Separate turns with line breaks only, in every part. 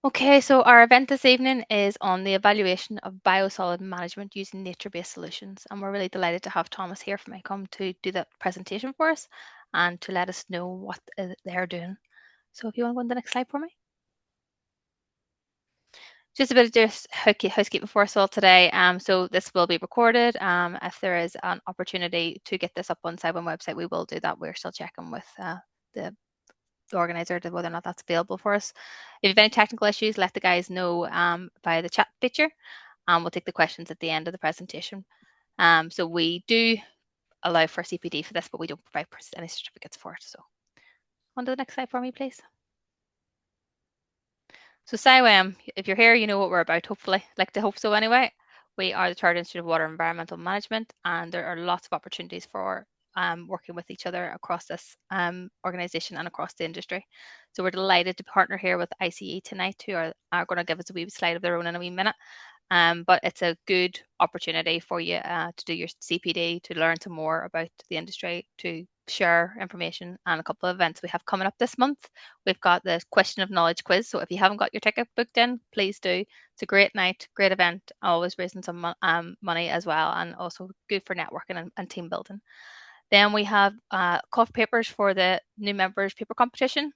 Okay, so our event this evening is on the evaluation of biosolid management using nature-based solutions, and we're really delighted to have Thomas here from ICOM to do that presentation for us and to let us know what they're doing. So if you want to go on the next slide for me. Just a bit of just housekeeping for us all today. So this will be recorded. If there is an opportunity to get this up on CIWEM website, we will do that. We're still checking with the organizer to whether or not that's available for us. If you have any technical issues, let the guys know via the chat feature, and we'll take the questions at the end of the presentation. So we do allow for CPD for this, but we don't provide any certificates for it. So on to the next slide for me, please. So CIWEM, if you're here, you know what we're about, hopefully. Like to hope so anyway. We are the Chartered Institute of Water and Environmental Management, and there are lots of opportunities for working with each other across this organisation and across the industry. So we're delighted to partner here with ICE tonight, who are going to give us a wee slide of their own in a wee minute. But it's a good opportunity for you to do your CPD, to learn some more about the industry, to share information, and a couple of events we have coming up this month. We've got the Question of Knowledge quiz. So if you haven't got your ticket booked in, please do. It's a great night, great event, always raising some money as well, and also good for networking and team building. Then we have cough papers for the new members paper competition.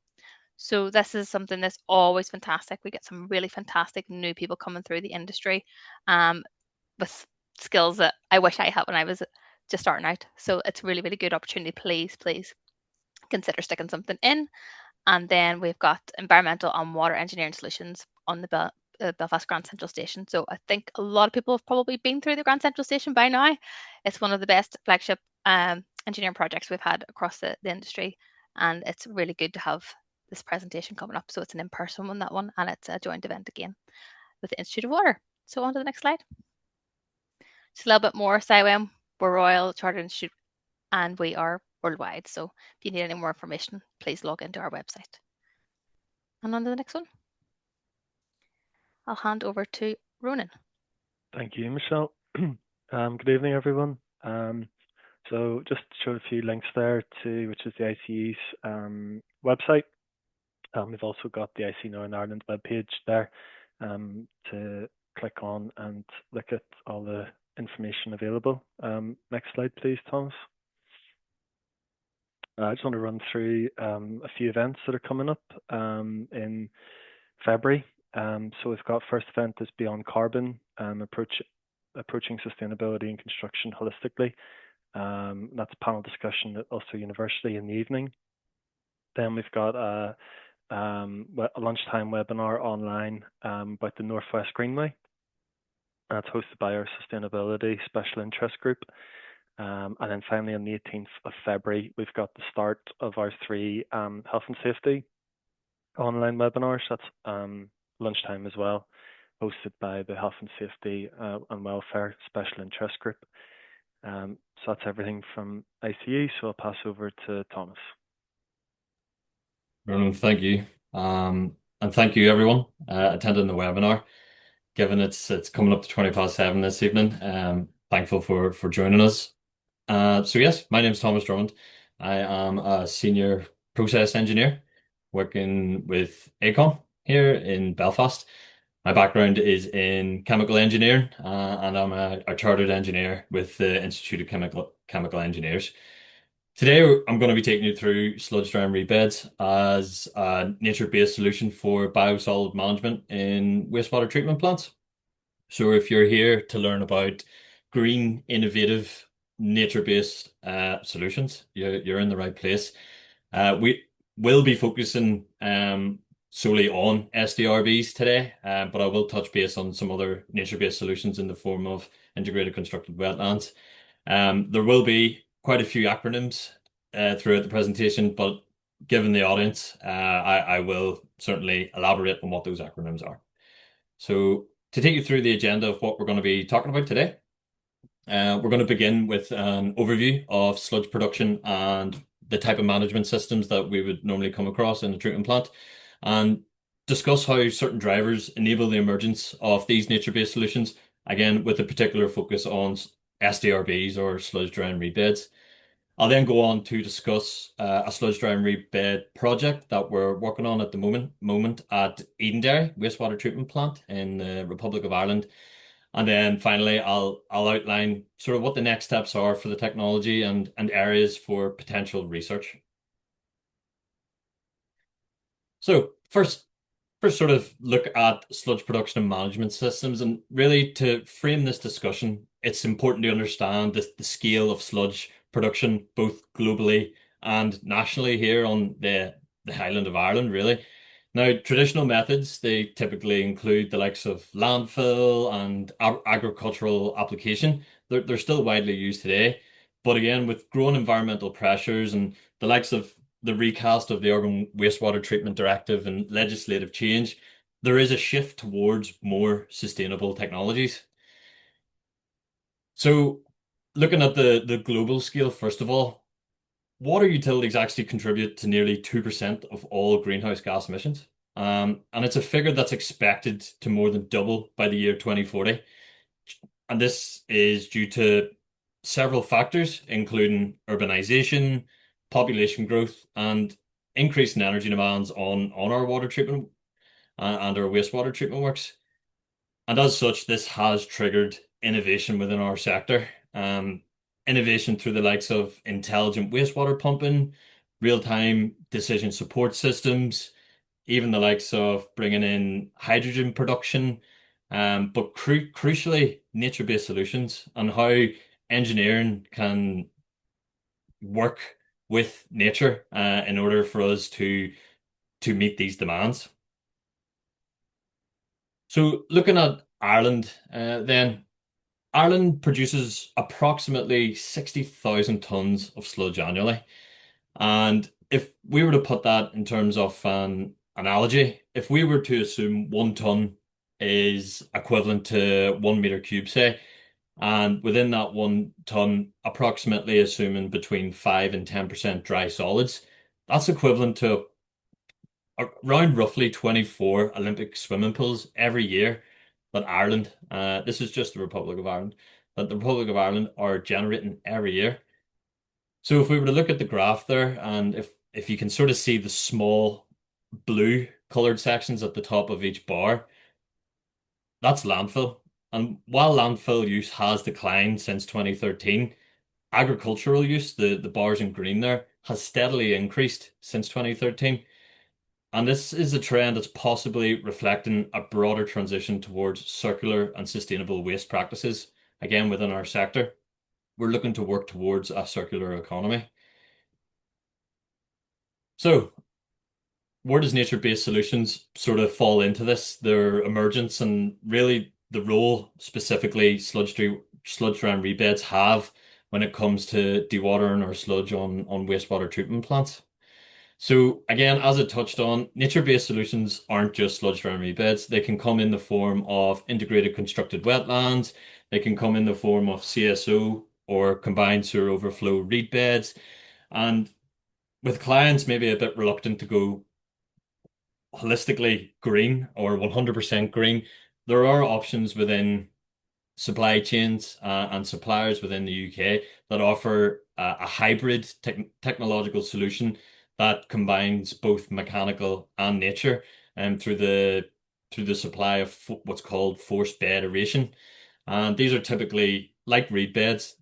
So this is something that's always fantastic. We get some really fantastic new people coming through the industry with skills that I wish I had when I was just starting out. So it's a really, really good opportunity. Please consider sticking something in. And then we've got environmental and water engineering solutions on the Belfast Grand Central Station. So I think a lot of people have probably been through the Grand Central Station by now. It's one of the best flagship engineering projects we've had across the industry. And it's really good to have this presentation coming up. So it's an in-person one, that one, and it's a joint event again with the Institute of Water. So on to the next slide. Just a little bit more. CIWEM, we're Royal Chartered Institute, and we are worldwide. So if you need any more information, please log into our website. And on to the next one. I'll hand over to Ronan.
Thank you, Michelle. Good evening, everyone. So just showed a few links there to which is the ICE's website. We've also got the ICE Northern Ireland webpage there to click on and look at all the information available. Next slide, please, Thomas. I just want to run through a few events that are coming up in February. So we've got first event is Beyond Carbon, approaching sustainability and construction holistically. That's a panel discussion at Ulster University in the evening. Then we've got a lunchtime webinar online about the Northwest Greenway. That's hosted by our Sustainability Special Interest Group. And then finally on the 18th of February, we've got the start of our 3 health and safety online webinars. That's lunchtime as well, hosted by the Health and Safety and Welfare Special Interest Group. So that's everything from ICE, so I'll pass over to Thomas.
Ronan, thank you. And thank you everyone attending the webinar. Given it's coming up to 7:20 this evening, thankful for joining us. So yes, my name is Thomas Drummond. I am a senior process engineer working with ICOM here in Belfast. My background is in chemical engineering, and I'm a chartered engineer with the Institute of Chemical Engineers. Today, I'm going to be taking you through sludge drying reed beds as a nature-based solution for biosolid management in wastewater treatment plants. So if you're here to learn about green, innovative, nature-based solutions, you're in the right place. We will be focusing solely on SDRBs today, but I will touch base on some other nature-based solutions in the form of integrated constructed wetlands. There will be quite a few acronyms throughout the presentation, but given the audience, I will certainly elaborate on what those acronyms are. So to take you through the agenda of what we're going to be talking about today, we're going to begin with an overview of sludge production and the type of management systems that we would normally come across in a treatment plant, and discuss how certain drivers enable the emergence of these nature-based solutions, again with a particular focus on SDRBs or sludge drying reed beds. I'll then go on to discuss a sludge drying reed bed project that we're working on at the moment at Edenderry wastewater treatment plant in the Republic of Ireland. And then finally, I'll outline sort of what the next steps are for the technology and areas for potential research. So first sort of look at sludge production and management systems, and really to frame this discussion, it's important to understand the scale of sludge production both globally and nationally here on the island of Ireland, really. Now, traditional methods, they typically include the likes of landfill and agricultural application. They're still widely used today. But again, with growing environmental pressures and the likes of the recast of the Urban Wastewater Treatment Directive and legislative change, there is a shift towards more sustainable technologies. So, looking at the global scale, first of all, water utilities actually contribute to nearly 2% of all greenhouse gas emissions. And it's a figure that's expected to more than double by the year 2040. And this is due to several factors, including urbanization, population growth, and increase in energy demands on our water treatment and our wastewater treatment works. And as such, this has triggered innovation within our sector. Innovation through the likes of intelligent wastewater pumping, real-time decision support systems, even the likes of bringing in hydrogen production, but crucially, nature-based solutions and how engineering can work with nature in order for us to meet these demands. So looking at Ireland, then Ireland produces approximately 60,000 tons of sludge annually. And if we were to put that in terms of an analogy, if we were to assume 1 ton is equivalent to 1 meter cube, say, and within that 1 ton, approximately assuming between 5 and 10% dry solids, that's equivalent to around roughly 24 Olympic swimming pools every year that Ireland, this is just the Republic of Ireland, that the Republic of Ireland are generating every year. So if we were to look at the graph there, and if you can sort of see the small blue colored sections at the top of each bar, that's landfill. And while landfill use has declined since 2013, agricultural use, the bars in green there, has steadily increased since 2013. And this is a trend that's possibly reflecting a broader transition towards circular and sustainable waste practices, again, within our sector. We're looking to work towards a circular economy. So, where does nature-based solutions sort of fall into this? Their emergence and really the role specifically sludge drying reed beds have when it comes to dewatering or sludge on wastewater treatment plants. So again, as I touched on, nature-based solutions aren't just sludge drying reed beds. They can come in the form of integrated constructed wetlands. They can come in the form of CSO or combined sewer overflow reed beds. And with clients maybe a bit reluctant to go holistically green or 100% green, there are options within supply chains and suppliers within the UK that offer a hybrid technological solution that combines both mechanical and nature through the supply of what's called forced bed aeration. And these are typically like reed beds,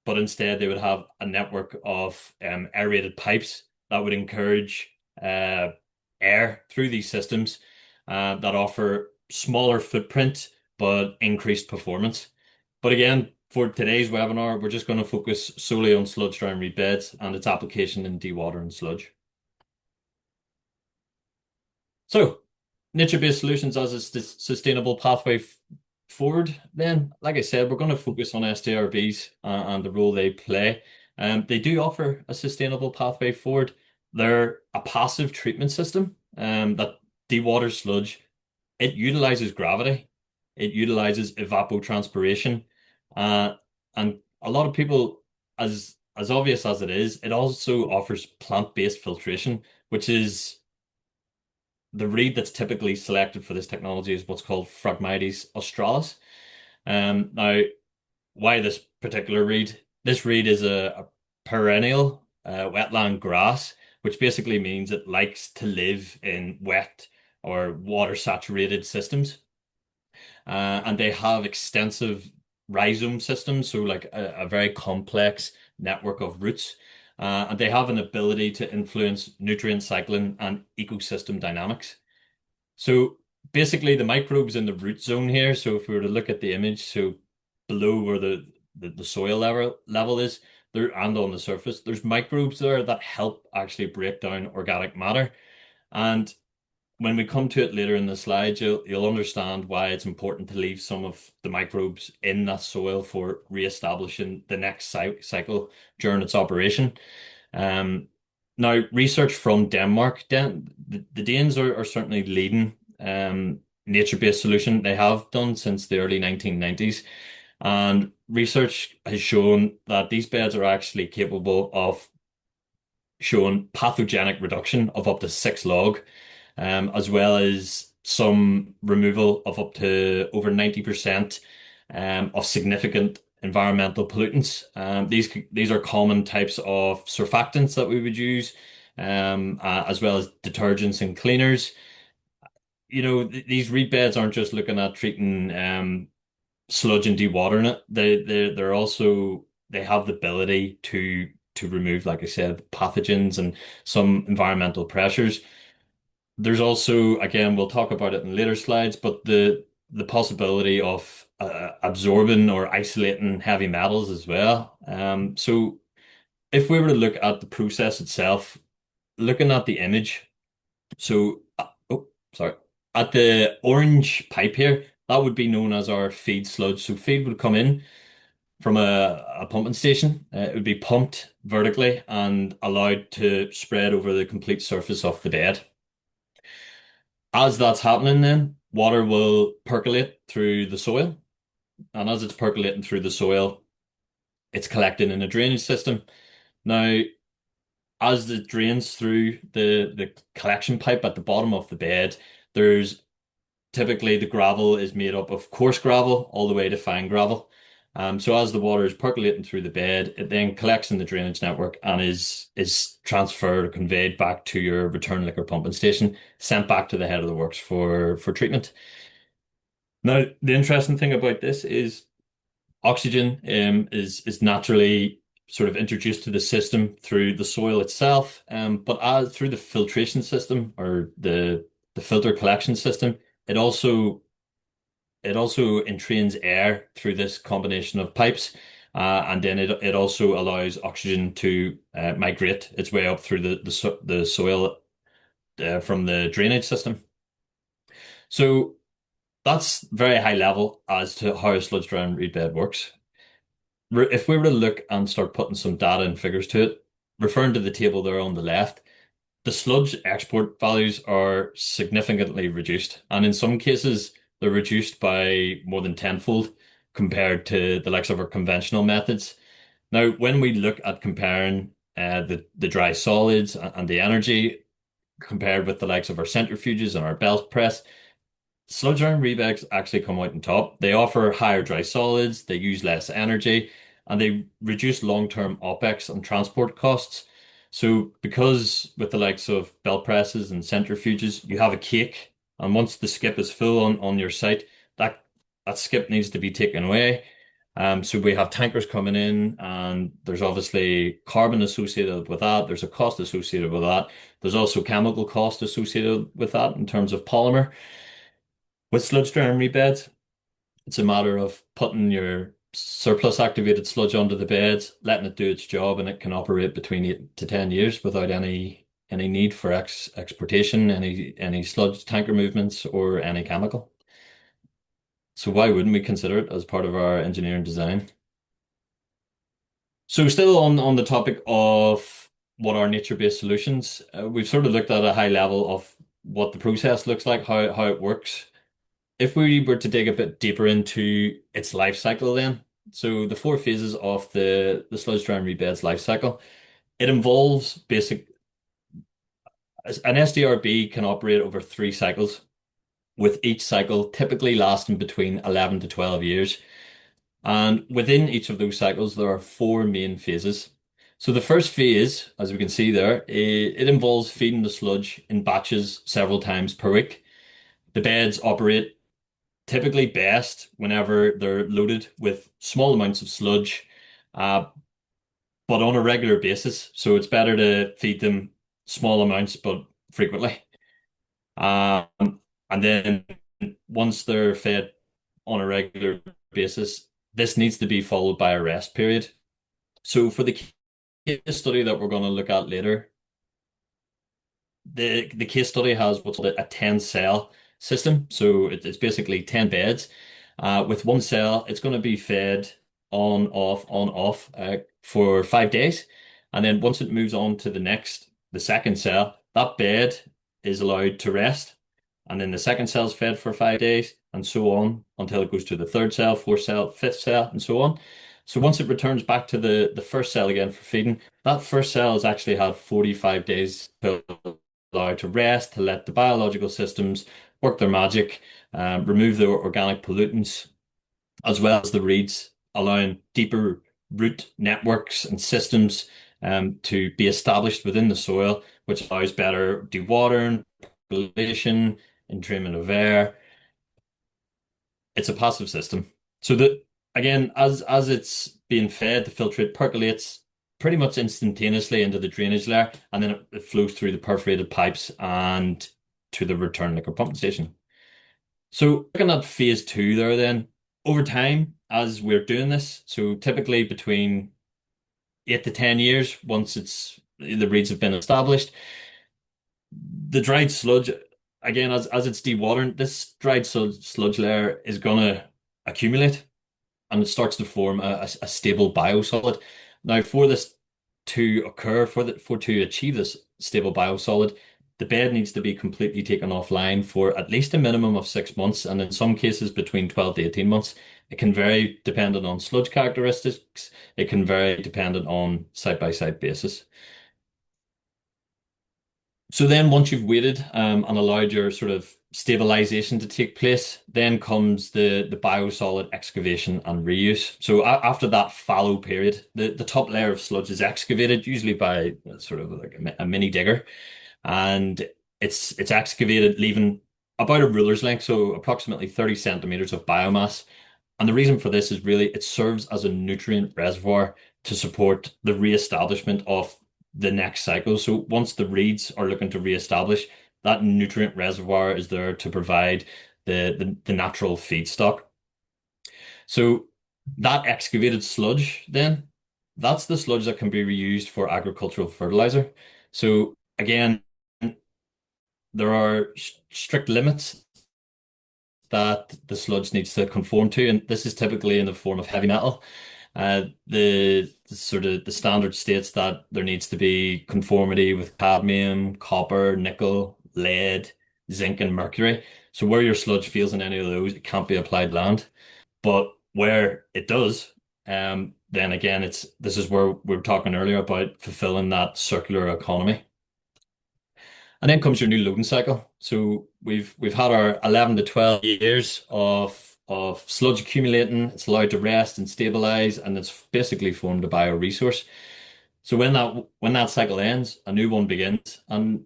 but instead they would have a network of aerated pipes that would encourage air through these systems that offer smaller footprint but increased performance. But again, for today's webinar, we're just going to focus solely on sludge drying reed beds and its application in dewatering sludge. So, nature-based solutions as a sustainable pathway forward, then, like I said, we're going to focus on SDRBs and the role they play. They do offer a sustainable pathway forward. They're a passive treatment system that dewaters sludge. It utilizes gravity. It utilizes evapotranspiration. Uh, and a lot of people, as obvious as it is, it also offers plant-based filtration, which is the reed that's typically selected for this technology is what's called Phragmites australis. Now, why this particular reed? This reed is a perennial wetland grass, which basically means it likes to live in wet or water saturated systems. And they have extensive rhizome systems, so like a very complex network of roots. And they have an ability to influence nutrient cycling and ecosystem dynamics. So basically the microbes in the root zone here, so if we were to look at the image, so below where the soil level is, there and on the surface, there's microbes there that help actually break down organic matter. And when we come to it later in the slides, you'll understand why it's important to leave some of the microbes in that soil for re-establishing the next cycle during its operation. Um, Now, research from Denmark, the Danes are certainly leading nature-based solution. They have done since the early 1990s. And research has shown that these beds are actually capable of showing pathogenic reduction of up to 6 log, as well as some removal of up to over 90% of significant environmental pollutants. These are common types of surfactants that we would use, as well as detergents and cleaners. These reed beds aren't just looking at treating sludge and dewatering it. They're also they have the ability to remove, like I said, pathogens and some environmental pressures. There's also, again, we'll talk about it in later slides, but the possibility of absorbing or isolating heavy metals as well. So if we were to look at the process itself, looking at the image, so oh, sorry, at the orange pipe here, that would be known as our feed sludge. So feed would come in from a pumping station. It would be pumped vertically and allowed to spread over the complete surface of the bed. As that's happening, then water will percolate through the soil, and as it's percolating through the soil, it's collecting in a drainage system. Now, as it drains through the collection pipe at the bottom of the bed, there's typically the gravel is made up of coarse gravel all the way to fine gravel. So as the water is percolating through the bed, it then collects in the drainage network and is transferred or conveyed back to your return liquor pumping station, sent back to the head of the works for treatment. Now, the interesting thing about this is oxygen is naturally sort of introduced to the system through the soil itself, but as through the filtration system or the filter collection system, it also it also entrains air through this combination of pipes, and then it also allows oxygen to migrate its way up through the soil from the drainage system. So that's very high level as to how a sludge drying reed bed works. If we were to look and start putting some data and figures to it, referring to the table there on the left, the sludge export values are significantly reduced, and in some cases, they're reduced by more than tenfold compared to the likes of our conventional methods. Now, when we look at comparing the dry solids and the energy compared with the likes of our centrifuges and our belt press, sludge iron rebeds actually come out on top. They offer higher dry solids, they use less energy, and they reduce long-term OpEx and transport costs. So because with the likes of belt presses and centrifuges, you have a cake, and once the skip is full on your site, that skip needs to be taken away. So we have tankers coming in, and there's obviously carbon associated with that. There's a cost associated with that. There's also chemical cost associated with that in terms of polymer. With sludge drying rebeds, it's a matter of putting your surplus activated sludge onto the beds, letting it do its job, and it can operate between 8 to 10 years without any need for exportation, any sludge tanker movements, or any chemical. So why wouldn't we consider it as part of our engineering design? So still on the topic of what are nature-based solutions, we've sort of looked at a high level of what the process looks like, how it works. If we were to dig a bit deeper into its life cycle then, so the 4 phases of the sludge drying reed bed's life cycle, it involves an SDRB can operate over 3 cycles, with each cycle typically lasting between 11 to 12 years. And within each of those cycles, there are 4 main phases. So the first phase, as we can see there, it involves feeding the sludge in batches several times per week. The beds operate typically best whenever they're loaded with small amounts of sludge, uh, but on a regular basis. So it's better to feed them small amounts but frequently. Um, and then once they're fed on a regular basis, this needs to be followed by a rest period. So for the case study that we're going to look at later, the case study has what's called a 10 cell system. So it's basically 10 beds. With one cell, it's going to be fed on, off for 5 days. And then once it moves on to the second cell, that bed is allowed to rest. And then the second cell is fed for 5 days and so on until it goes to the third cell, fourth cell, fifth cell, and so on. So once it returns back to the first cell again for feeding, that first cell has actually had 45 days to allow to rest, to let the biological systems work their magic, remove the organic pollutants, as well as the reeds, allowing deeper root networks and systems to be established within the soil, which allows better dewatering, percolation, entrainment of air. It's a passive system. So that again, as it's being fed, the filtrate percolates pretty much instantaneously into the drainage layer, and then it flows through the perforated pipes and to the return liquor pumping station. So looking at phase two there then, over time, as we're doing this, so typically between 8 to 10 years, once the reeds have been established, the dried sludge, again, as it's dewatering, this dried sludge layer is gonna accumulate and it starts to form a stable biosolid. Now, for this to occur, for to achieve this stable biosolid, the bed needs to be completely taken offline for at least a minimum of 6 months, and in some cases between 12 to 18 months. It can vary dependent on sludge characteristics. It can vary dependent on site-by-site basis. So then once you've waited and allowed your sort of stabilization to take place, then comes the biosolid excavation and reuse. So after that fallow period, the top layer of sludge is excavated, usually by sort of like a mini digger, and it's excavated, leaving about a ruler's length, so approximately 30 centimeters of biomass. And the reason for this is really it serves as a nutrient reservoir to support the re-establishment of the next cycle. So once the reeds are looking to re-establish, that nutrient reservoir is there to provide the natural feedstock. So that excavated sludge, then, that's the sludge that can be reused for agricultural fertilizer. So again, there are strict limits that the sludge needs to conform to, and this is typically in the form of heavy metal. The sort of the standard states that there needs to be conformity with cadmium, copper, nickel, lead, zinc, and mercury. So where your sludge fails in any of those, it can't be applied land. But where it does, then again, this is where we were talking earlier about fulfilling that circular economy. And then comes your new loading cycle. So we've had our 11 to 12 years of sludge accumulating. It's allowed to rest and stabilize, and it's basically formed a bioresource. So when that cycle ends, a new one begins. And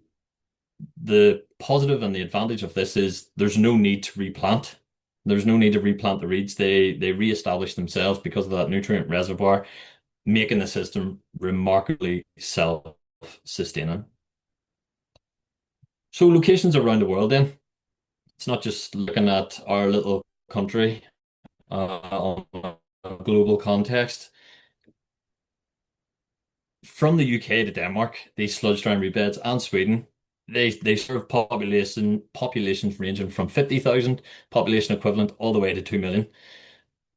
the positive and the advantage of this is there's no need to replant. There's no need to replant the reeds. They reestablish themselves because of that nutrient reservoir, making the system remarkably self-sustaining. So locations around the world then. It's not just looking at our little country on a global context. From the UK to Denmark, these sludge drying reed beds and Sweden, they serve populations ranging from 50,000 population equivalent all the way to 2 million.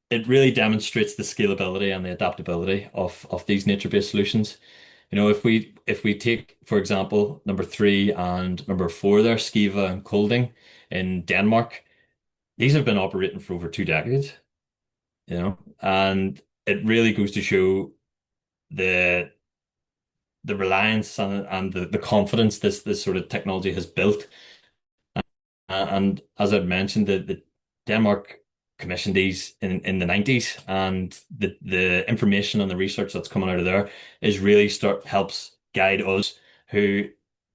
It really demonstrates the scalability and the adaptability of these nature-based solutions. You know, if we take, for example, number three and number four there, Skiva and Kolding in Denmark, these have been operating for over 2 decades, and it really goes to show the reliance and the confidence this sort of technology has built. And as I've mentioned, the Denmark commissioned these in the 90s, and the information and the research that's coming out of there is really helps guide us who,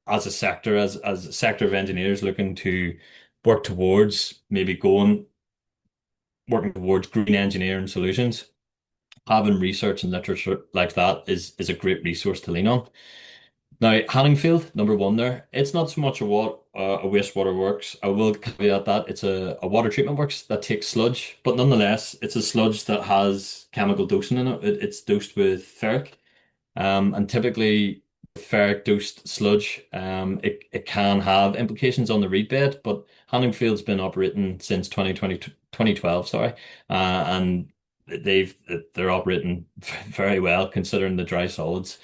as a sector, as a sector of engineers looking to work towards maybe working towards green engineering solutions. Having research and literature like that is a great resource to lean on. Now, Hanningfield, number one there, it's not so much a wastewater works. I will caveat that it's a water treatment works that takes sludge, but nonetheless, it's a sludge that has chemical dosing in it. It's dosed with ferric. And typically, ferric dosed sludge, it can have implications on the reed bed, but Hanningfield's been operating since 2012, sorry, and they've they're operating very well considering the dry solids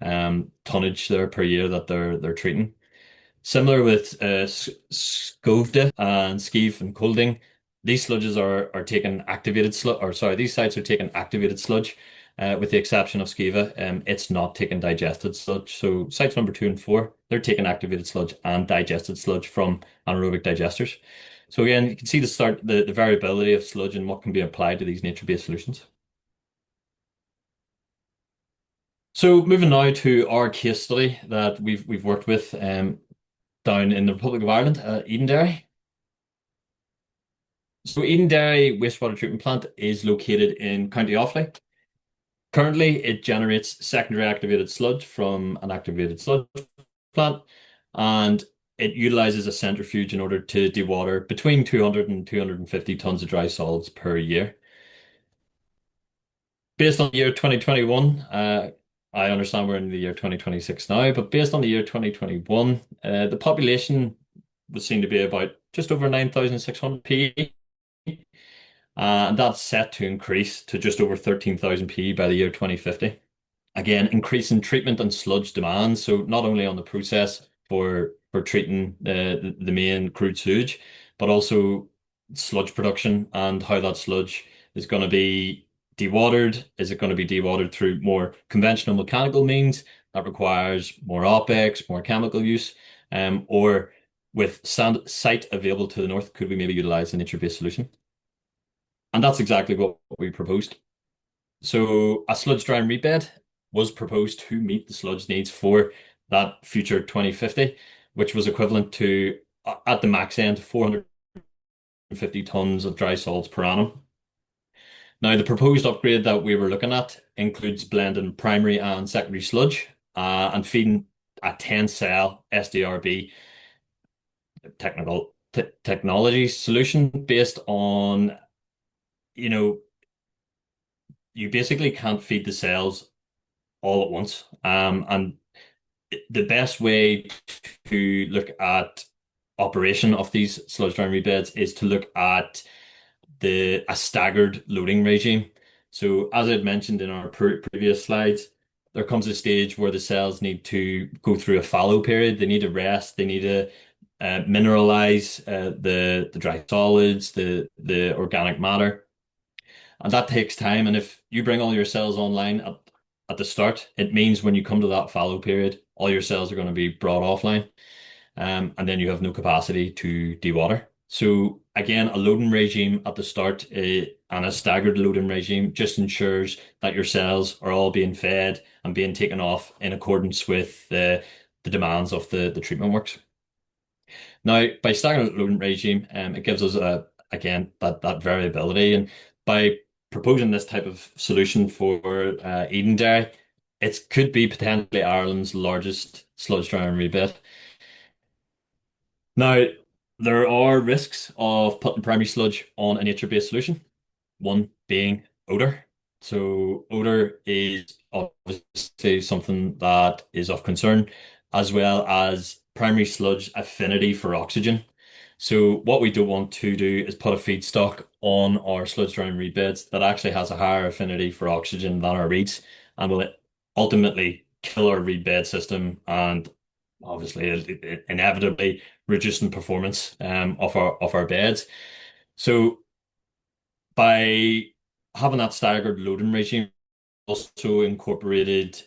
tonnage there per year that they're treating. Similar with Skovde and Skeeve and Colding, these sludges are taking activated sludge, or sorry, these sites are taking activated sludge, with the exception of Skiva. It's not taking digested sludge. So sites number 2 and 4, they're taking activated sludge and digested sludge from anaerobic digesters. So again, you can see the variability of sludge and what can be applied to these nature-based solutions. So moving now to our case study that we've worked with down in the Republic of Ireland, Edenderry. So Edenderry Wastewater Treatment Plant is located in County Offaly. Currently, it generates secondary activated sludge from an activated sludge plant, and it utilizes a centrifuge in order to dewater between 200 and 250 tons of dry solids per year. Based on the year 2021, I understand we're in the year 2026 now, but based on the year 2021, the population was seen to be about just over 9,600 PE. And that's set to increase to just over 13,000 PE by the year 2050. Again, increasing treatment and sludge demand. So not only on the process for treating the main crude sewage, but also sludge production and how that sludge is going to be dewatered. Is it going to be dewatered through more conventional mechanical means that requires more OpEx, more chemical use, or with site available to the north, could we maybe utilize a nature-based solution? And that's exactly what we proposed. So a sludge drying reed bed was proposed to meet the sludge needs for that future 2050, which was equivalent to, at the max end, 450 tons of dry solids per annum. Now, the proposed upgrade that we were looking at includes blending primary and secondary sludge and feeding a 10-cell SDRB technology solution based on, you basically can't feed the cells all at once. And the best way to look at operation of these sludge drying reed beds is to look at a staggered loading regime. So as I'd mentioned in our previous slides, there comes a stage where the cells need to go through a fallow period. They need to rest. They need to mineralize the dry solids, the organic matter. And that takes time. And if you bring all your cells online at the start, it means when you come to that fallow period, all your cells are going to be brought offline. And then you have no capacity to dewater. So again, a loading regime at the start and a staggered loading regime just ensures that your cells are all being fed and being taken off in accordance with the demands of the treatment works. Now, by staggered loading regime, it gives us again that variability, and by proposing this type of solution for Edenderry, it could be potentially Ireland's largest sludge drying reed bed. Now, there are risks of putting primary sludge on a nature-based solution, one being odor. So odor is obviously something that is of concern, as well as primary sludge affinity for oxygen. So what we don't want to do is put a feedstock on our sludge drying reed beds that actually has a higher affinity for oxygen than our reeds, and will ultimately kill our reed bed system and obviously inevitably reducing performance of our beds. So by having that staggered loading regime, also incorporated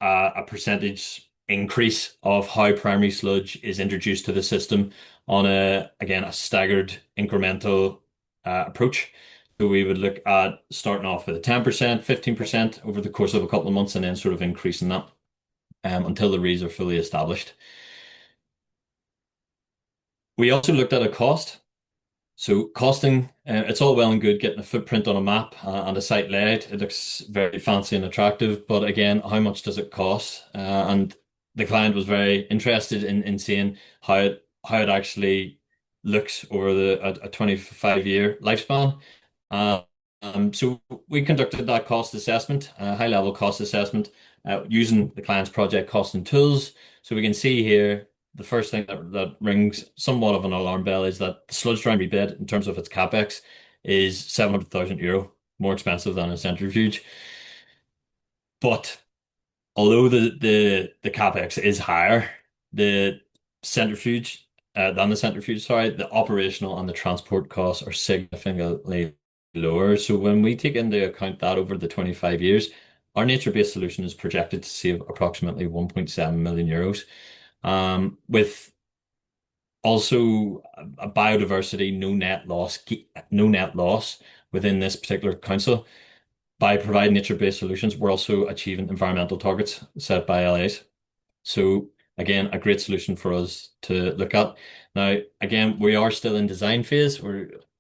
a percentage increase of how primary sludge is introduced to the system on a staggered incremental approach. So we would look at starting off with a 10%, 15% over the course of a couple of months, and then sort of increasing that until the reeds are fully established. We also looked at a cost. So costing, it's all well and good getting a footprint on a map and a site layout. It looks very fancy and attractive, but again, how much does it cost? And the client was very interested in seeing how it actually looks over a 25-year lifespan. Uh, so we conducted that cost assessment, high-level cost assessment, using the client's project costing tools. So we can see here the first thing that rings somewhat of an alarm bell is that the sludge drying reed bed, in terms of its capex, is €700,000 more expensive than a centrifuge. But although the capex is higher, the centrifuge, sorry, the operational and the transport costs are significantly lower. So when we take into account that over the 25 years, our nature-based solution is projected to save approximately €1.7 million, with also a biodiversity no net loss within this particular council. By providing nature-based solutions, we're also achieving environmental targets set by LAs. So again, a great solution for us to look at. Now, again, we are still in design phase.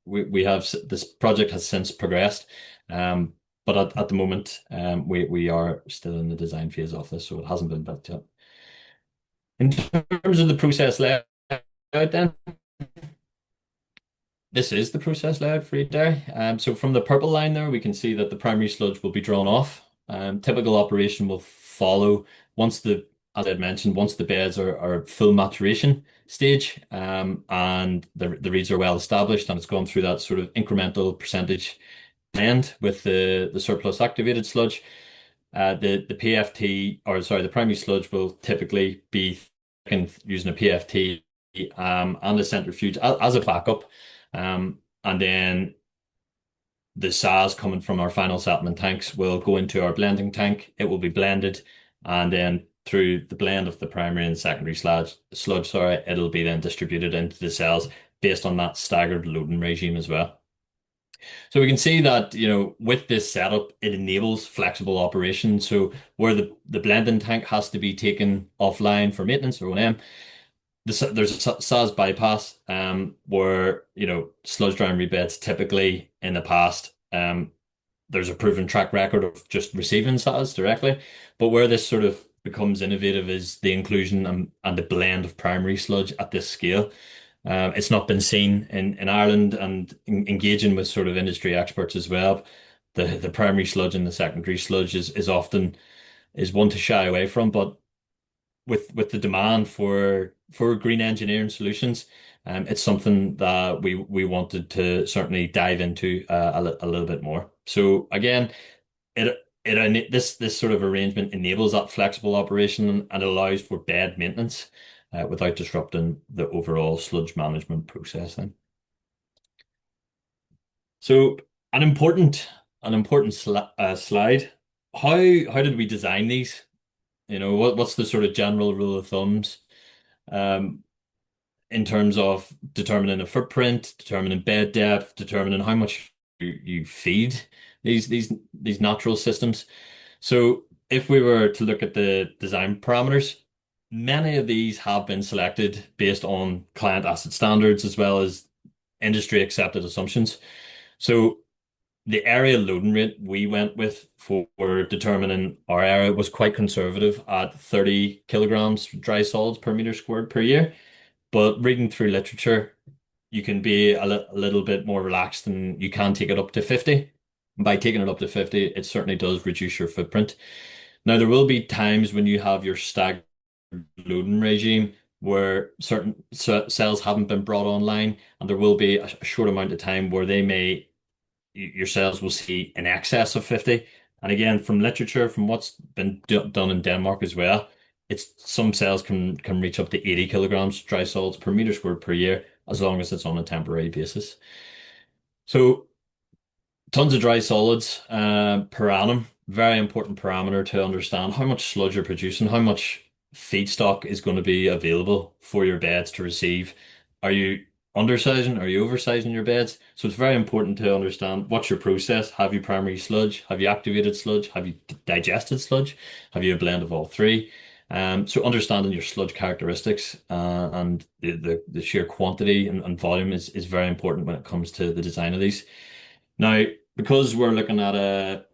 We have this project has since progressed, but at the moment, we are still in the design phase of this, so it hasn't been built yet. In terms of the process layout, then this is the process layout for you there. So from the purple line there, we can see that the primary sludge will be drawn off. Typical operation will follow as I mentioned, once the beds are full maturation stage, and the reeds are well established, and it's gone through that sort of incremental percentage blend with the surplus activated sludge. The PFT, or sorry, the primary sludge will typically be thickened using a PFT and a centrifuge as a backup. And then the SAS coming from our final settlement tanks will go into our blending tank. It will be blended, and then through the blend of the primary and secondary sludge, sorry, it'll be then distributed into the cells based on that staggered loading regime as well. So we can see that, with this setup, it enables flexible operation. So where the blending tank has to be taken offline for maintenance or O&M, there's a SAS bypass, where, sludge drying reed beds typically in the past, there's a proven track record of just receiving SAS directly. But where this sort of becomes innovative is the inclusion and the blend of primary sludge at this scale. It's not been seen in Ireland, and engaging with sort of industry experts as well. The primary sludge and the secondary sludge is often one to shy away from, but with the demand for green engineering solutions, it's something that we wanted to certainly dive into a little bit more. So again, this sort of arrangement enables that flexible operation and allows for bed maintenance without disrupting the overall sludge management process then. So an important slide. How did we design these? What's the sort of general rule of thumbs in terms of determining a footprint, determining bed depth, determining how much you feed these natural systems. So if we were to look at the design parameters, many of these have been selected based on client asset standards as well as industry accepted assumptions. So the area loading rate we went with for determining our area was quite conservative at 30 kilograms dry solids per meter squared per year. But reading through literature, you can be a little bit more relaxed, and you can take it up to 50. By taking it up to 50, it certainly does reduce your footprint. Now, there will be times when you have your staggered loading regime where certain cells haven't been brought online, and there will be a short amount of time where your cells will see in excess of 50. And again, from literature, from what's been done in Denmark as well, some cells can reach up to 80 kilograms dry solids per meter squared per year, as long as it's on a temporary basis. So tons of dry solids per annum, very important parameter to understand how much sludge you're producing, how much feedstock is going to be available for your beds to receive. Are undersizing? Are you oversizing your beds? So it's very important to understand what's your process. Have you primary sludge? Have you activated sludge? Have you digested sludge? Have you a blend of all three? So understanding your sludge characteristics and the sheer quantity and volume is very important when it comes to the design of these. Now, because we're looking at a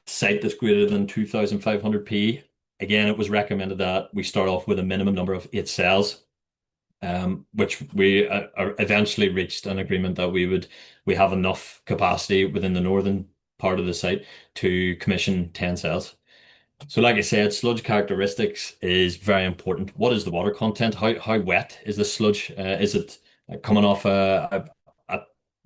site that's greater than 2,500 p, again, it was recommended that we start off with a minimum number of 8 cells, which we eventually reached an agreement that we have enough capacity within the northern part of the site to commission 10 cells. So like I said, sludge characteristics is very important. What is the water content? How wet is the sludge? Is it coming off a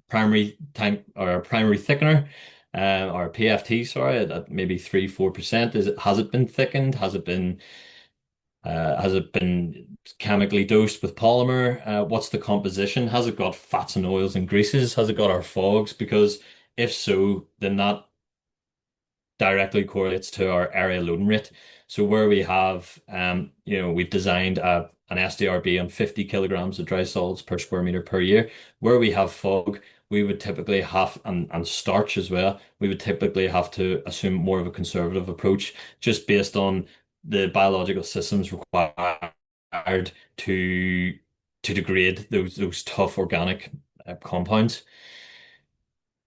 primary tank or a primary thickener, or a PFT, sorry, at maybe 3-4%? Has it been thickened? Has it been chemically dosed with polymer? What's the composition? Has it got fats and oils and greases? Has it got our fogs? Because if so, then that directly correlates to our area loading rate. So where we have, we've designed an SDRB on 50 kilograms of dry solids per square meter per year. Where we have fog, we would typically have, and starch as well, we would typically have to assume more of a conservative approach just based on the biological systems required to degrade those tough organic compounds.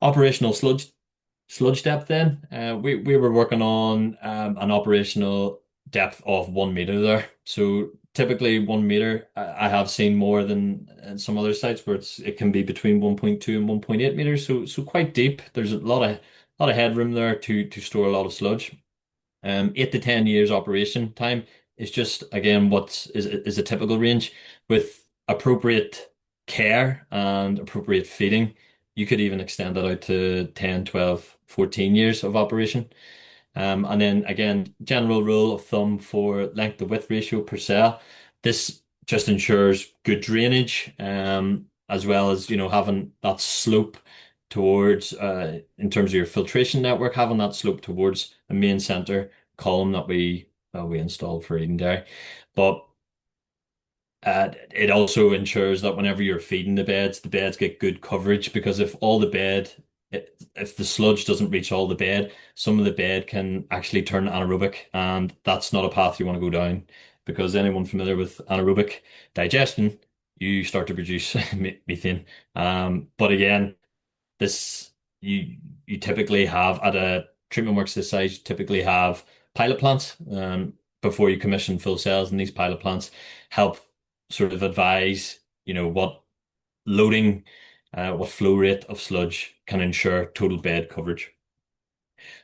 Operational sludge depth then. We were working on an operational depth of 1 meter there. So typically 1 meter, I have seen more than in some other sites where it can be between 1.2 and 1.8 meters. So quite deep. There's a lot of headroom there to store a lot of sludge. 8 to 10 years operation time is just again what is a typical range with appropriate care and appropriate feeding. You could even extend that out to 10, 12, 14 years of operation. And then again, general rule of thumb for length to width ratio per cell. This just ensures good drainage, as well as, having that slope towards, in terms of your filtration network, having that slope towards the main center column that we installed for Eden Dairy. But it also ensures that whenever you're feeding the beds get good coverage, because if the sludge doesn't reach all the bed, some of the bed can actually turn anaerobic, and that's not a path you want to go down. Because anyone familiar with anaerobic digestion, you start to produce methane. But again, this you typically have at a treatment works this size, you typically have pilot plants before you commission full cells, and these pilot plants help sort of advise, what loading, what flow rate of sludge can ensure total bed coverage.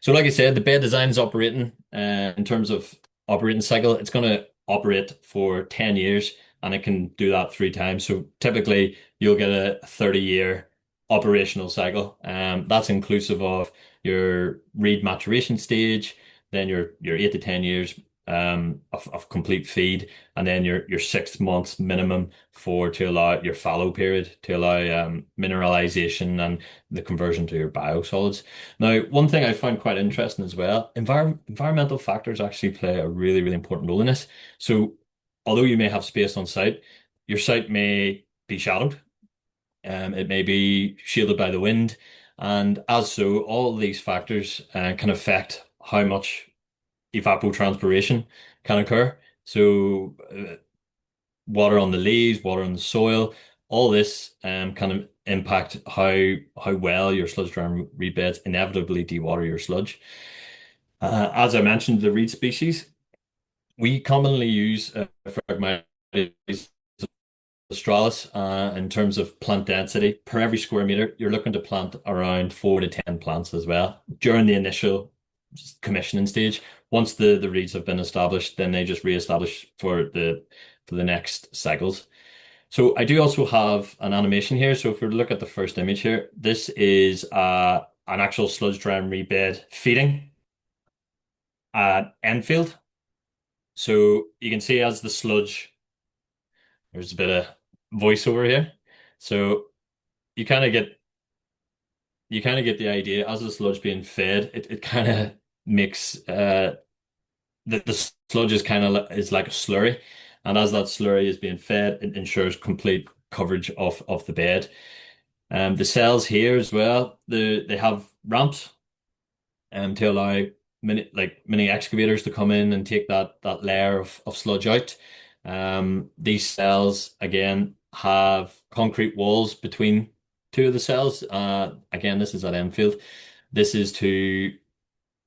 So like I said, the bed design is operating, in terms of operating cycle, it's going to operate for 10 years and it can do that 3 times. So typically you'll get a 30-year operational cycle. That's inclusive of your reed maturation stage, then your 8 to 10 years of complete feed, and then your 6 months minimum to allow your fallow period to allow mineralization and the conversion to your biosolids. Now, one thing I found quite interesting as well, environmental factors actually play a really, really important role in this. So, although you may have space on site, your site may be shadowed, it may be shielded by the wind, and as so, all of these factors can affect how much evapotranspiration can occur. So, water on the leaves, water on the soil, all this can impact how well your sludge drying reed beds inevitably dewater your sludge. As I mentioned, the reed species, we commonly use Phragmites australis in terms of plant density. Per every square meter, you're looking to plant around 4 to 10 plants as well during the initial commissioning stage. Once the reeds have been established, then they just re-establish for the next cycles. So I do also have an animation here. So if we look at the first image here, this is an actual sludge drying reed bed feeding at Enfield. So you can see as the sludge, there's a bit of voiceover here. So you kind of get the idea as the sludge being fed, it kind of makes the sludge is kind of is like a slurry, And as that slurry is being fed, it ensures complete coverage of the bed. The cells here as well, they have ramps to allow mini excavators to come in and take that layer of sludge out. These cells again have concrete walls between two of the cells. Again, this is at Enfield. This is to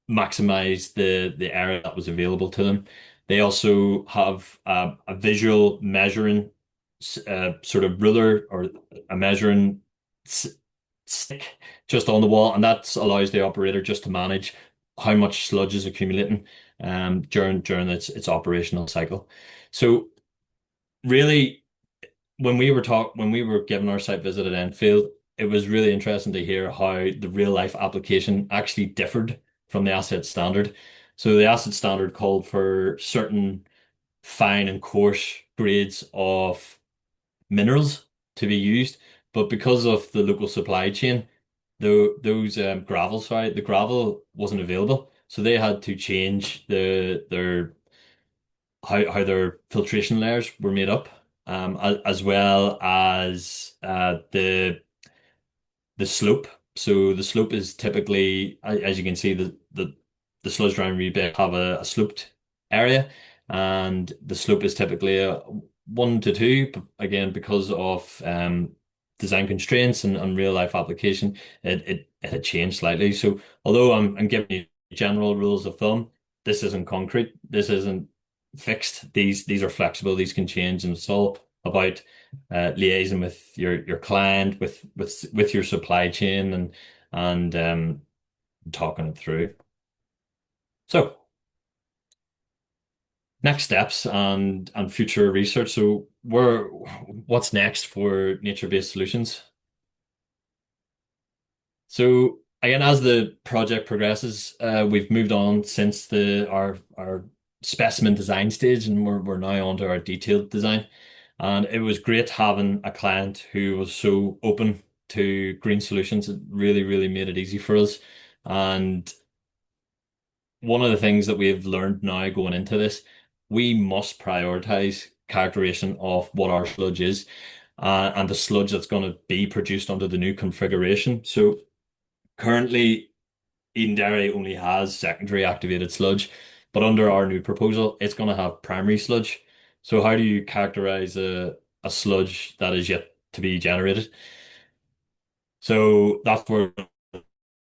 maximize the area that was available to them. They also have a visual measuring sort of ruler or a measuring stick just on the wall, and that allows the operator just to manage how much sludge is accumulating during its operational cycle. So really, when we were given our site visit at Enfield, it was really interesting to hear how the real life application actually differed from the asset standard. So the asset standard called for certain fine and coarse grades of minerals to be used, but because of the local supply chain, those the gravel wasn't available, so they had to change their how their filtration layers were made up, as well as the slope. So the slope is typically, as you can see, the sludge drying reed bed have a sloped area, and the slope is typically a 1 to 2. But again, because of design constraints and real life application, it had changed slightly. So although I'm giving you general rules of thumb, this isn't concrete. This isn't fixed. These are flexible. These can change, and it's all about liaising with your client, with your supply chain, and talking it through. So next steps and future research. So what's next for nature-based solutions? So again, as the project progresses, we've moved on since our specimen design stage, and we're now on to our detailed design. And it was great having a client who was so open to green solutions. It really, really made it easy for us. And one of the things that we've learned now going into this, we must prioritize characterization of what our sludge is, and the sludge that's going to be produced under the new configuration. So currently, Eden Dairy only has secondary activated sludge, but under our new proposal, it's going to have primary sludge. So how do you characterize a sludge that is yet to be generated? So that's where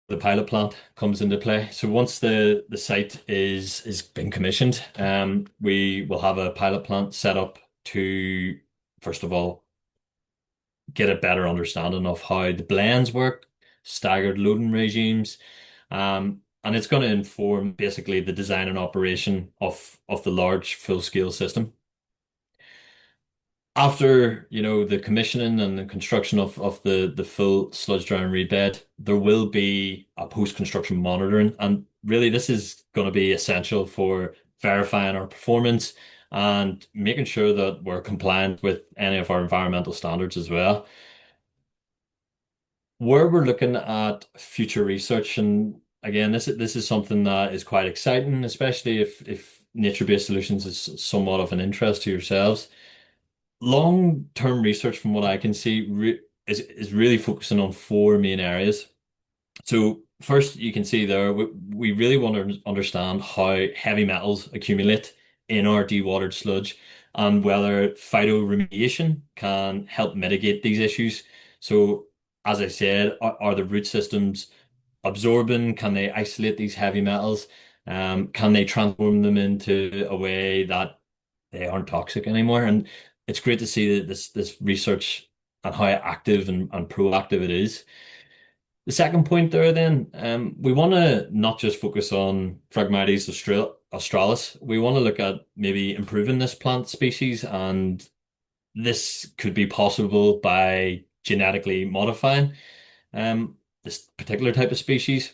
the pilot plant comes into play. So once the site is been commissioned, we will have a pilot plant set up to, first of all, get a better understanding of how the blends work, staggered loading regimes, and it's going to inform basically the design and operation of the large full-scale system. After, the commissioning and the construction of the full sludge drying reed bed, there will be a post-construction monitoring, and really this is going to be essential for verifying our performance and making sure that we're compliant with any of our environmental standards as well. Where we're looking at future research, and again, this is something that is quite exciting, especially if nature-based solutions is somewhat of an interest to yourselves. Long-term research, from what I can see, is really focusing on four main areas. So first, you can see there, we really want to understand how heavy metals accumulate in our dewatered sludge and whether phytoremediation can help mitigate these issues. So as I said, are the root systems absorbing? Can they isolate these heavy metals? Can they transform them into a way that they aren't toxic anymore? And it's great to see that this research and how active and proactive it is. The second point there, then, we want to not just focus on Phragmites australis. We want to look at maybe improving this plant species, and this could be possible by genetically modifying this particular type of species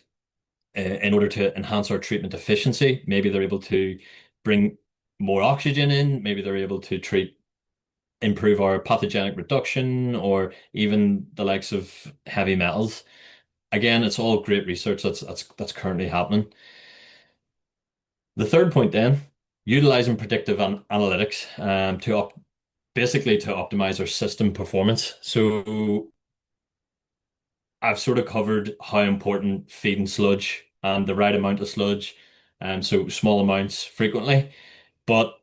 in order to enhance our treatment efficiency. Maybe they're able to bring more oxygen in. Maybe they're able to improve our pathogenic reduction, or even the likes of heavy metals. Again, it's all great research that's currently happening. The third point then, utilizing predictive analytics basically to optimize our system performance. So I've sort of covered how important feeding sludge and the right amount of sludge, so small amounts frequently, but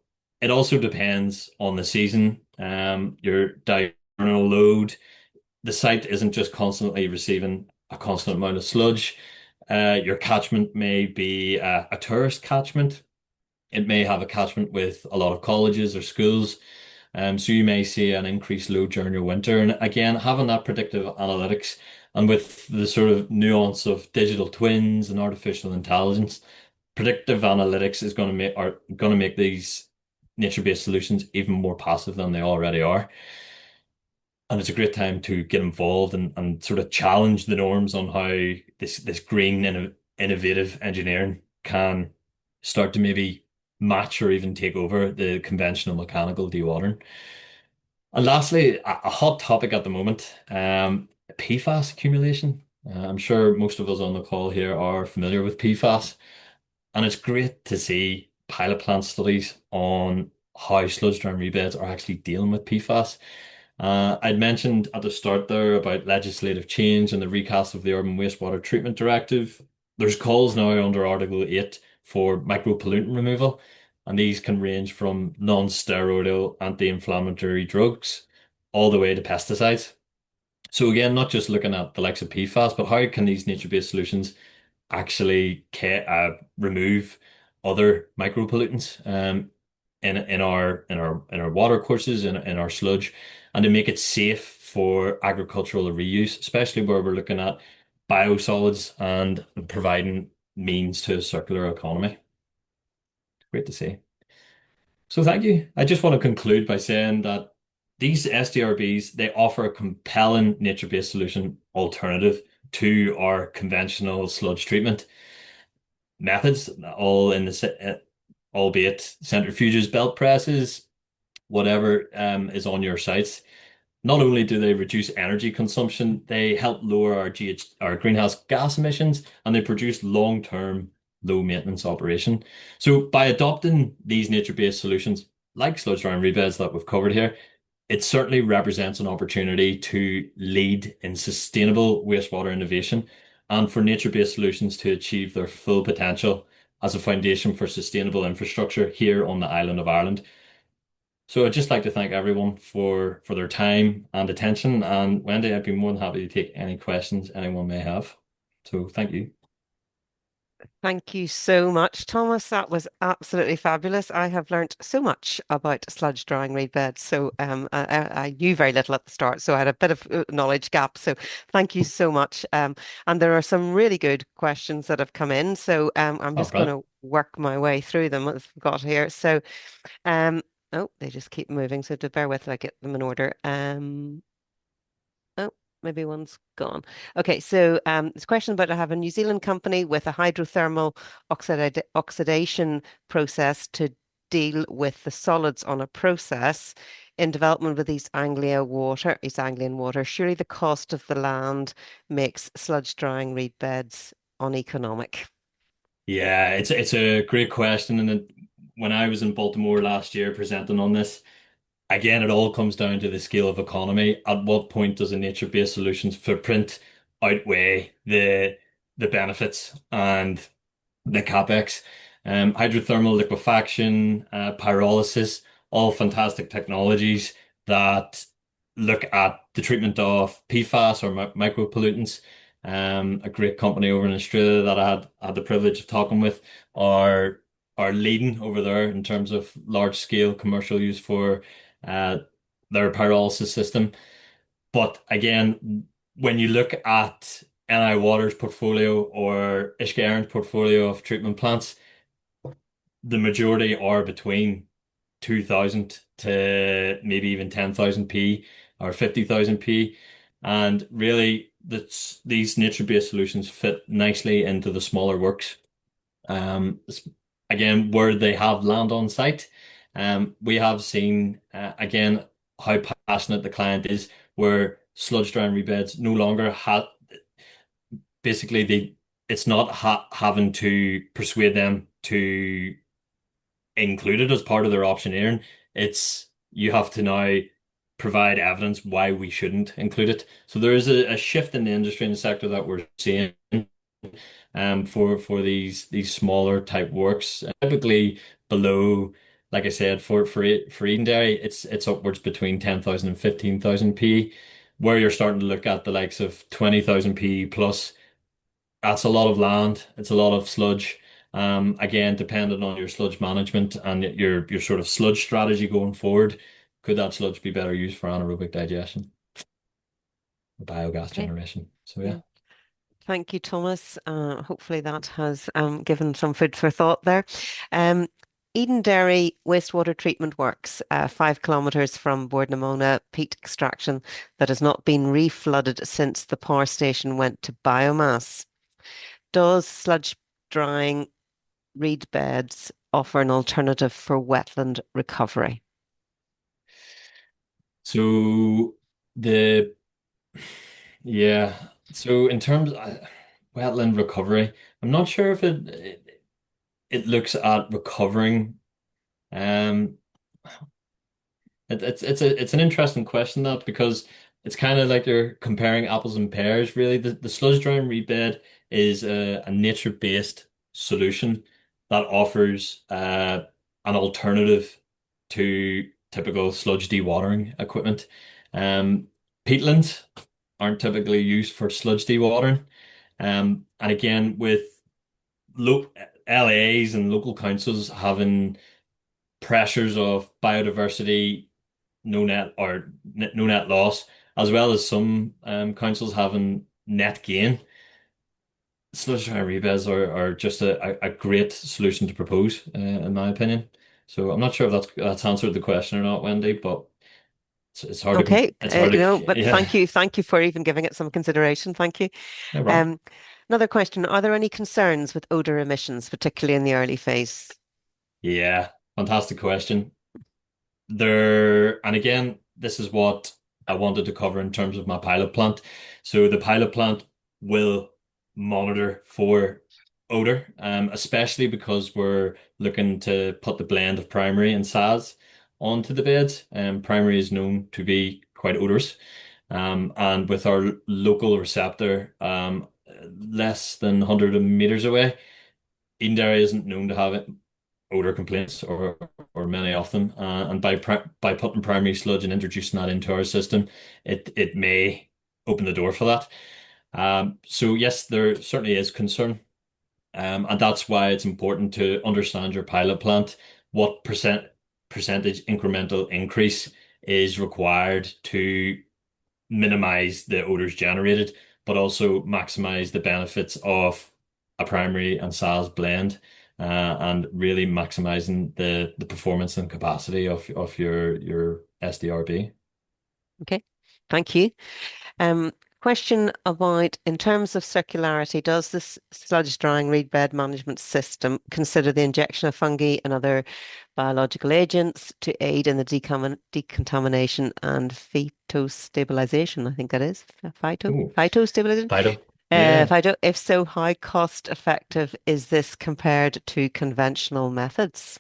it also depends on the season, your diurnal load. The site isn't just constantly receiving a constant amount of sludge. Your catchment may be a tourist catchment. It may have a catchment with a lot of colleges or schools. So you may see an increased load during your winter. And again, having that predictive analytics and with the sort of nuance of digital twins and artificial intelligence, predictive analytics is going to make these nature-based solutions even more passive than they already are. And it's a great time to get involved and sort of challenge the norms on how this green innovative engineering can start to maybe match or even take over the conventional mechanical dewatering. And lastly, a hot topic at the moment, PFAS accumulation. I'm sure most of us on the call here are familiar with PFAS, and it's great to see pilot plant studies on how sludge drying reed beds are actually dealing with PFAS. I'd mentioned at the start there about legislative change and the recast of the Urban Wastewater Treatment Directive. There's calls now under Article 8 for micropollutant removal, and these can range from non-steroidal anti-inflammatory drugs all the way to pesticides. So again, not just looking at the likes of PFAS, but how can these nature-based solutions actually remove other micropollutants in our water courses in our sludge, and to make it safe for agricultural reuse, especially where we're looking at biosolids and providing means to a circular economy. Great to see. So thank you. I just want to conclude by saying that these SDRBs, they offer a compelling nature-based solution alternative to our conventional sludge treatment methods, albeit centrifuges, belt presses, whatever is on your sites. Not only do they reduce energy consumption, they help lower our greenhouse gas emissions, and they produce long-term low maintenance operation. So by adopting these nature-based solutions like sludge drying reed beds that we've covered here, it certainly represents an opportunity to lead in sustainable wastewater innovation and for nature-based solutions to achieve their full potential as a foundation for sustainable infrastructure here on the island of Ireland. So I'd just like to thank everyone for their time and attention. And Wendy, I'd be more than happy to take any questions anyone may have. So thank you.
Thank you so much, Thomas. That was absolutely fabulous. I have learnt so much about sludge drying reed beds. So I knew very little at the start, so I had a bit of knowledge gap. So thank you so much. And there are some really good questions that have come in. So I'm just going to work my way through them as we've got here. So oh, they just keep moving. So to bear with, I get them in order. Oh, maybe one's gone. Okay, so this question about I have a New Zealand company with a hydrothermal oxidation process to deal with the solids on a process in development with East Anglian water. Surely the cost of the land makes sludge drying reed beds uneconomic.
Yeah, it's a great question. And when I was in Baltimore last year presenting on this, again, it all comes down to the scale of economy. At what point does a nature-based solutions footprint outweigh the benefits and the capex? Hydrothermal liquefaction, pyrolysis, all fantastic technologies that look at the treatment of PFAS or micropollutants. A great company over in Australia that I had the privilege of talking with are leading over there in terms of large scale commercial use for uh, their pyrolysis system. But again, when you look at NI Water's portfolio or Ishka Aaron's portfolio of treatment plants, the majority are between 2,000 to maybe even 10,000 P or 50,000 P. And really, these nature-based solutions fit nicely into the smaller works. Again, where they have land on site, we have seen again how passionate the client is, where sludge drying reed beds no longer have basically it's not having to persuade them to included as part of their optioneering. It's you have to now provide evidence why we shouldn't include it. So there is a shift in the industry and the sector that we're seeing for these smaller type works. Typically below, like I said, for Eden Dairy, it's upwards between 10,000 and 15,000 P, where you're starting to look at the likes of 20,000 P plus. That's a lot of land. It's a lot of sludge. Again, depending on your sludge management and your sort of sludge strategy going forward, could that sludge be better used for anaerobic digestion, biogas
Okay.
generation? So yeah.
Thank you, Thomas. Hopefully that has given some food for thought there. Eden Dairy wastewater treatment works, 5 kilometres from Boardnamona peat extraction that has not been reflooded since the power station went to biomass. Does sludge drying reed beds offer an alternative for wetland recovery?
So the yeah. So in terms of wetland recovery, I'm not sure if it looks at recovering. Um, it's an interesting question that because it's kind of like you're comparing apples and pears, really. The sludge drying reed bed is a nature-based solution that offers an alternative to typical sludge dewatering equipment. Um, peatlands aren't typically used for sludge dewatering. And again, with lo LAs and local councils having pressures of biodiversity, no net loss, as well as some councils having net gain. Sludge dry rebeds are just a great solution to propose, in my opinion. So I'm not sure if that's answered the question or not, Wendy, but it's hard to
Okay,
it's hard to
but
yeah.
thank you for even giving it some consideration. Thank you.
No problem.
Um, Another question: are there any concerns with odor emissions, particularly in the early phase?
Yeah, fantastic question. And again, this is what I wanted to cover in terms of my pilot plant. So the pilot plant will monitor for odor, especially because we're looking to put the blend of primary and SAS onto the beds. Primary is known to be quite odorous. And with our local receptor, less than 100 meters away, Eden Dairy isn't known to have odor complaints or many of them. And by putting primary sludge and introducing that into our system, it may open the door for that. So yes, there certainly is concern. And that's why it's important to understand your pilot plant, what percentage incremental increase is required to minimize the odors generated, but also maximize the benefits of a primary and SAS blend, and really maximizing the performance and capacity of your SDRB.
Okay, thank you. Question about, in terms of circularity, does this sludge drying reed bed management system consider the injection of fungi and other biological agents to aid in the decontamination and phytostabilization? I think that is
Ooh,
phytostabilization.
Fido. Yeah,
Phyto. If so, how cost effective is this compared to conventional methods?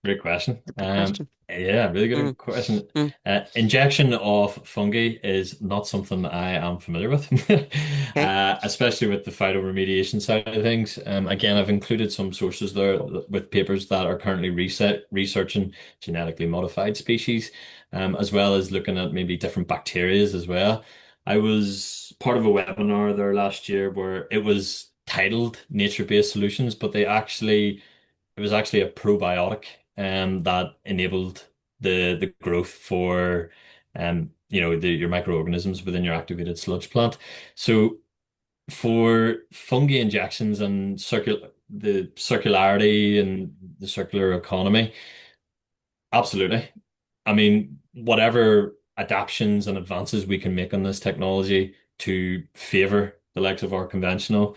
great question.
It's a big question.
Yeah, really
Mm,
good question.
mm,
Injection of fungi is not something I am familiar with,
okay.
especially with the phytoremediation side of things. Again, I've included some sources there with papers that are currently researching genetically modified species, as well as looking at maybe different bacterias as well. I was part of a webinar there last year where it was titled Nature-Based Solutions, but it was actually a probiotic that enabled the growth for your microorganisms within your activated sludge plant. So for fungi injections and the circularity and the circular economy, absolutely. I mean, whatever adaptations and advances we can make on this technology to favor the likes of our conventional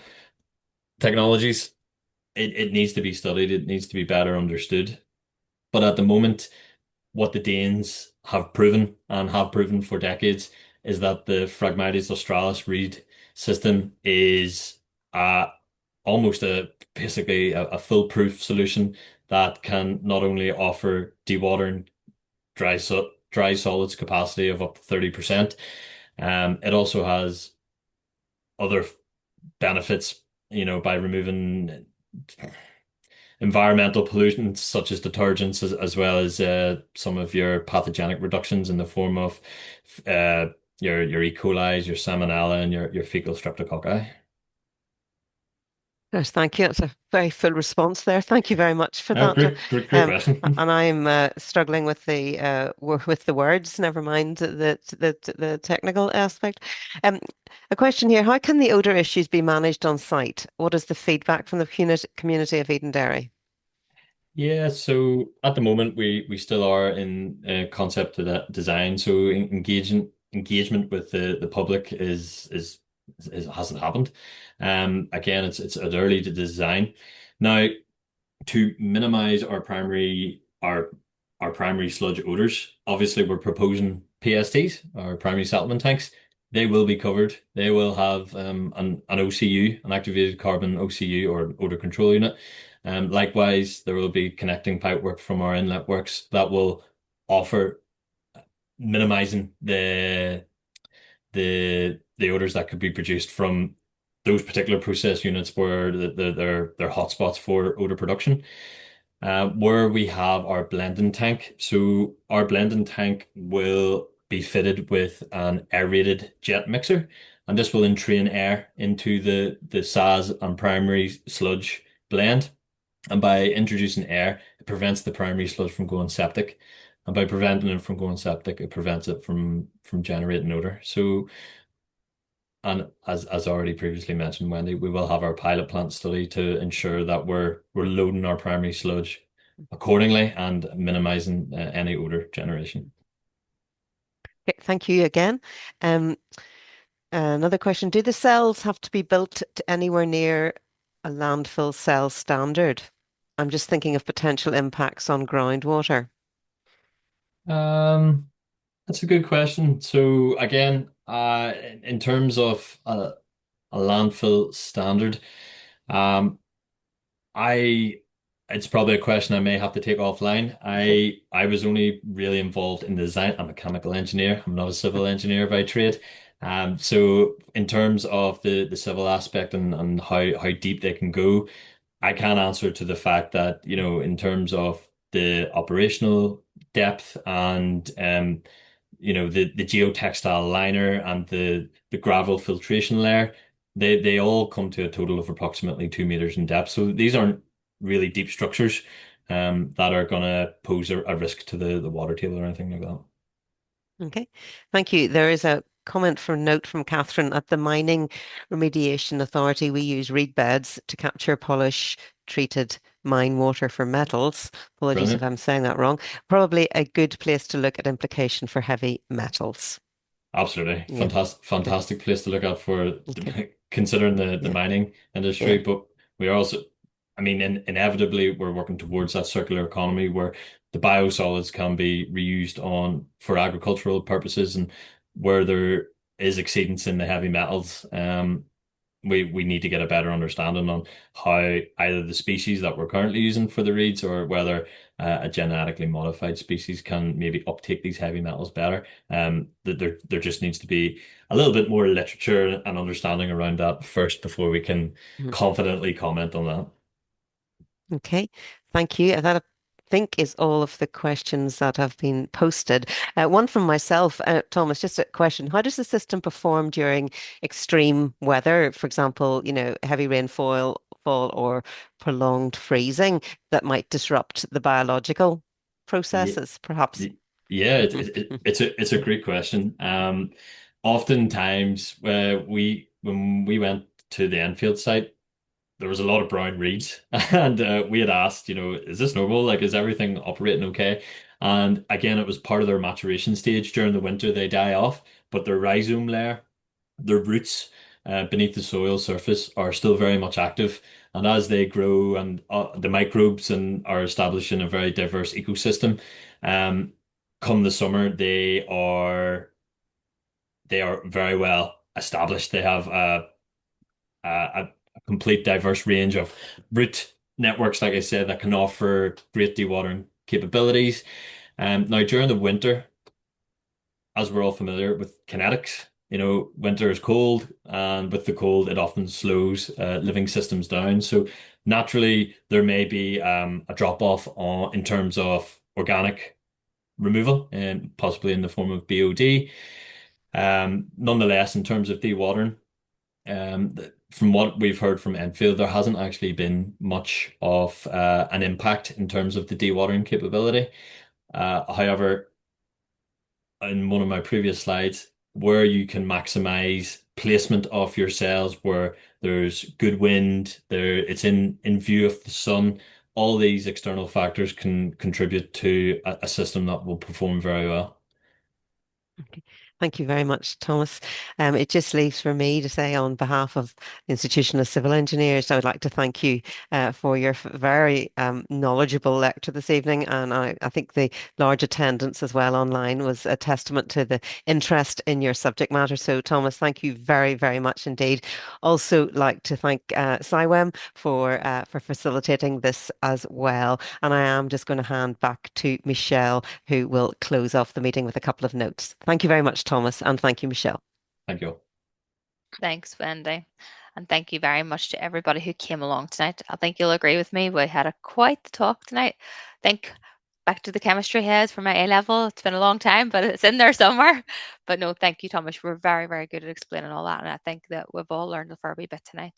technologies, it needs to be studied, it needs to be better understood. But at the moment, what the Danes have proven and have proven for decades is that the Phragmites australis reed system is a almost basically a foolproof solution that can not only offer dewatering dry solids capacity of up to 30%. It also has other benefits, by removing environmental pollutants such as detergents, as well as some of your pathogenic reductions in the form of uh, your E. coli, your salmonella, and your fecal streptococci.
Yes, thank you. That's a very full response there. Thank you very much for that.
Great question.
And I'm struggling with the words. Never mind the technical aspect. Um, a question here: how can the odor issues be managed on site? What is the feedback from the community of Edenderry?
Yeah, so at the moment we still are in concept of that design. So engagement with the public is hasn't happened. Again, it's early to design. Now, to minimize our primary sludge odors, obviously we're proposing PSTs, our primary settlement tanks. They will be covered. They will have an OCU, an activated carbon OCU or odor control unit. Likewise, there will be connecting pipework from our inlet works that will offer minimizing the odors that could be produced from those particular process units where they're hotspots for odor production. Where we have our blending tank. So our blending tank will be fitted with an aerated jet mixer, and this will entrain air into the SAS and primary sludge blend. And by introducing air, it prevents the primary sludge from going septic. And by preventing it from going septic, it prevents it from generating odor. So, and as already previously mentioned, Wendy, we will have our pilot plant study to ensure that we're loading our primary sludge accordingly and minimizing any odor generation.
Okay, thank you again. Um, Another question: do the cells have to be built to anywhere near a landfill cell standard? I'm just thinking of potential impacts on groundwater.
Um, that's a good question. So again, in terms of a landfill standard, um, I it's probably a question I may have to take offline.
Okay.
I was only really involved in design. I'm a chemical engineer. I'm not a civil engineer by trade. So in terms of the civil aspect and how deep they can go, I can't answer to the fact that, in terms of the operational depth and the geotextile liner and the gravel filtration layer, they all come to a total of approximately 2 meters in depth. So these aren't really deep structures that are going to pose a risk to the water table or anything like that.
Okay, thank you. There is a comment for note from Catherine. At the Mining Remediation Authority, we use reed beds to capture, polish treated mine water for metals. Apologies if
Brilliant.
I'm saying that wrong. Probably a good place to look at implication for heavy metals.
Absolutely.
Yeah. Okay.
Fantastic place to look out for
Okay.
considering the
Yeah.
mining industry.
Yeah.
But we are also, I mean, inevitably we're working towards that circular economy where the biosolids can be reused for agricultural purposes, and where there is exceedance in the heavy metals. We need to get a better understanding on how either the species that we're currently using for the reeds or whether a genetically modified species can maybe uptake these heavy metals better. That there just needs to be a little bit more literature and understanding around that first before we can
Mhm.
confidently comment on that.
Okay. Thank you. That I think is all of the questions that have been posted. One from myself, Thomas, just a question. How does the system perform during extreme weather? For example, heavy rainfall fall or prolonged freezing that might disrupt the biological
Yeah,
processes, perhaps.
yeah,
Mhm.
it's a great question. Oftentimes, when we went to the Enfield site, there was a lot of brown reeds, and we had asked, is this normal? Like, is everything operating okay? And again, it was part of their maturation stage. During the winter, they die off, but their rhizome layer, their roots beneath the soil surface are still very much active. And as they grow and the microbes and are establishing a very diverse ecosystem, um, come the summer, they are very well established. They have a complete diverse range of route networks, like I said, that can offer great dewatering capabilities. Now during the winter, as we're all familiar with kinetics, winter is cold, and with the cold, it often slows living systems down. So naturally, there may be a drop off in terms of organic removal, and possibly in the form of BOD. Nonetheless, in terms of dewatering, from what we've heard from Enfield, there hasn't actually been much of an impact in terms of the dewatering capability. However, in one of my previous slides, where you can maximize placement of your cells, where there's good wind, it's in view of the sun, all these external factors can contribute to a system that will perform very well.
Okay. Thank you very much, Thomas. It just leaves for me to say, on behalf of the Institution of Civil Engineers, I would like to thank you for your very knowledgeable lecture this evening. And I think the large attendance as well online was a testament to the interest in your subject matter. So, Thomas, thank you very, very much indeed. Also, like to thank CIWEM for facilitating this as well. And I am just going to hand back to Michelle, who will close off the meeting with a couple of notes. Thank you very much, Thomas, and thank you, Michelle.
Thank you.
Thanks, Wendy. And thank you very much to everybody who came along tonight. I think you'll agree with me. We had quite the talk tonight. Think back to the chemistry heads for my A level. It's been a long time, but it's in there somewhere. But no, thank you, Thomas. You were very, very good at explaining all that. And I think that we've all learned a fair wee bit tonight.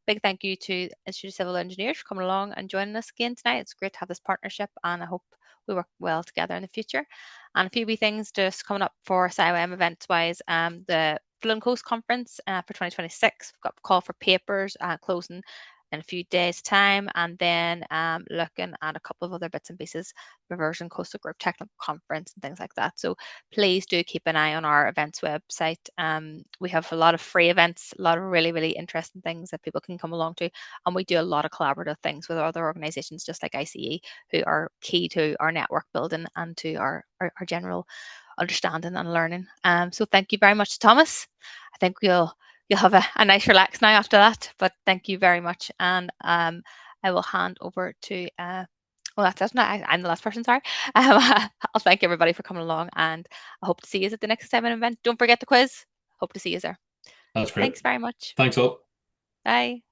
Big thank you to Institute of Civil Engineers for coming along and joining us again tonight. It's great to have this partnership, and I hope we work well together in the future. And a few wee things just coming up for CIWEM events wise. The Flynn Coast Conference for 2026. We've got a call for papers closing in a few days' time, and then looking at a couple of other bits and pieces, Reversion Coastal Group Technical Conference and things like that. So please do keep an eye on our events website. We have a lot of free events, a lot of really, really interesting things that people can come along to, and we do a lot of collaborative things with other organisations just like ICE, who are key to our network building and to our general understanding and learning. So thank you very much, Thomas. I think you'll have a nice relax now after that, but thank you very much. And I will hand over to, well, that's not, I'm the last person, sorry. I'll thank everybody for coming along, and I hope to see you at the next CIWEM event. Don't forget the quiz. Hope to see you there.
That's great.
Thanks very much.
Thanks all.
Bye.